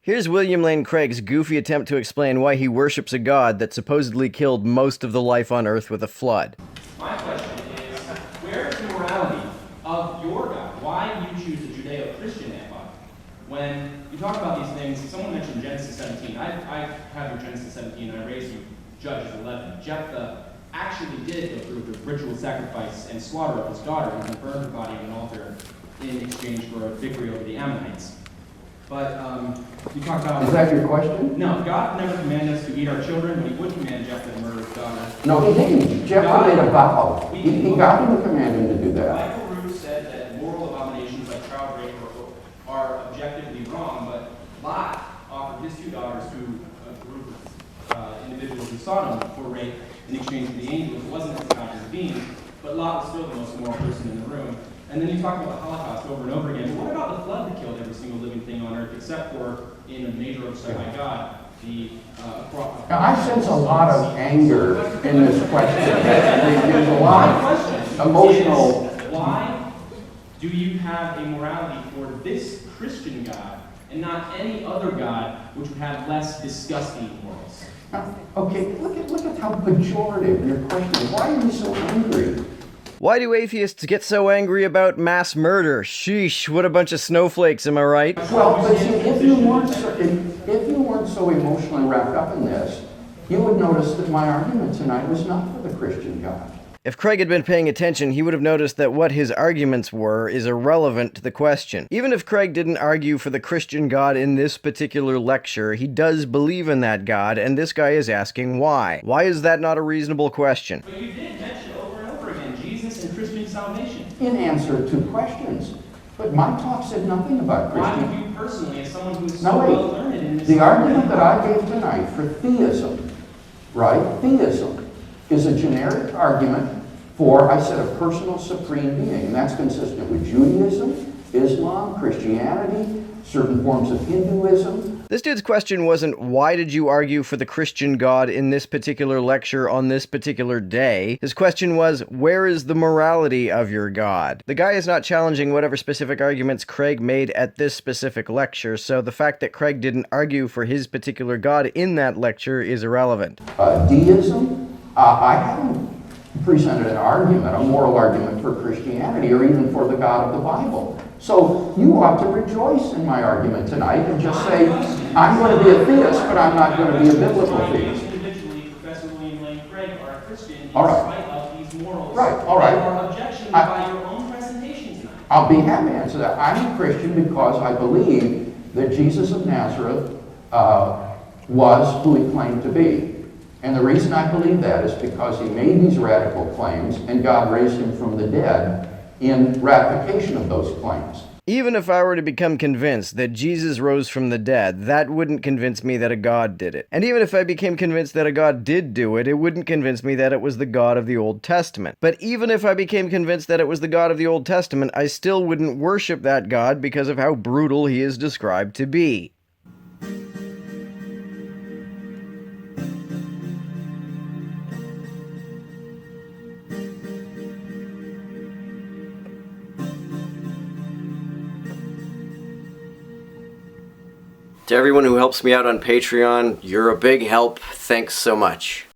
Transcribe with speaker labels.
Speaker 1: Here's William Lane Craig's goofy attempt to explain why he worships a god that supposedly killed most of the life on Earth with a flood.
Speaker 2: My question is, where is the morality of your God? Why do you choose a Judeo-Christian ally? When you talk about these things, someone mentioned Genesis 17. I have your Genesis 17, and I raised you Judges 11. Jephthah actually did go through the ritual sacrifice and slaughter of his daughter, and he burned her body on an altar in exchange for a victory over the Ammonites. But you talk about...
Speaker 3: Is that your question?
Speaker 2: No, God never commanded us to eat our children, but he would command Jephthah to murder his daughter.
Speaker 3: No, he didn't. Jephthah made a vow. He got him to command him to do that.
Speaker 2: Michael Root said that moral abominations like child rape are objectively wrong, but Lot offered his two daughters to a group of individuals who sought him for rape in exchange for the angels. It wasn't as God intervened, but Lot was still the most moral person in the room. And then you talk about the Holocaust over and over again. But what about the flood that killed every single living thing on earth, except for, in a major oversight by God, the...
Speaker 3: Now, I sense a lot of anger in this question. There's a lot of emotional...
Speaker 2: Why do you have a morality for this Christian God and not any other God which would have less disgusting morals?
Speaker 3: Okay, look at how pejorative your question is. Why are you so angry?
Speaker 1: Why do atheists get so angry about mass murder? Sheesh, what a bunch of snowflakes, am I right?
Speaker 3: Well, but see, if you weren't so emotionally wrapped up in this, you would notice that my argument tonight was not for the Christian God.
Speaker 1: If Craig had been paying attention, he would have noticed that what his arguments were is irrelevant to the question. Even if Craig didn't argue for the Christian God in this particular lecture, he does believe in that God, and this guy is asking why. Why is that not a reasonable question?
Speaker 2: But you did mention over and over again Jesus and Christian salvation.
Speaker 3: In answer to questions. But my talk said nothing about
Speaker 2: Why
Speaker 3: Christian.
Speaker 2: would you personally, as someone who's
Speaker 3: No,
Speaker 2: so
Speaker 3: wait.
Speaker 2: well learned in this...
Speaker 3: The argument that I gave tonight for theism, right? Theism is a generic argument for, I said, a personal supreme being. And that's consistent with Judaism, Islam, Christianity, certain forms of Hinduism.
Speaker 1: This dude's question wasn't, why did you argue for the Christian God in this particular lecture on this particular day? His question was, where is the morality of your God? The guy is not challenging whatever specific arguments Craig made at this specific lecture, so the fact that Craig didn't argue for his particular God in that lecture is irrelevant.
Speaker 3: Deism, I haven't presented an argument, a moral argument for Christianity or even for the God of the Bible. So you ought to rejoice in my argument tonight and just say, I'm going to be a theist, but I'm not going to be a biblical theist.
Speaker 2: Individually, Professor William Lane Craig are a Christian in
Speaker 3: All right.
Speaker 2: spite of these morals.
Speaker 3: Right, all right.
Speaker 2: That are objectioned by your own presentation tonight.
Speaker 3: I'll be happy to answer that. I'm a Christian because I believe that Jesus of Nazareth was who he claimed to be. And the reason I believe that is because he made these radical claims and God raised him from the dead in ratification of those claims.
Speaker 1: Even if I were to become convinced that Jesus rose from the dead, that wouldn't convince me that a God did it. And even if I became convinced that a God did do it, it wouldn't convince me that it was the God of the Old Testament. But even if I became convinced that it was the God of the Old Testament, I still wouldn't worship that God because of how brutal he is described to be. To everyone who helps me out on Patreon, you're a big help. Thanks so much.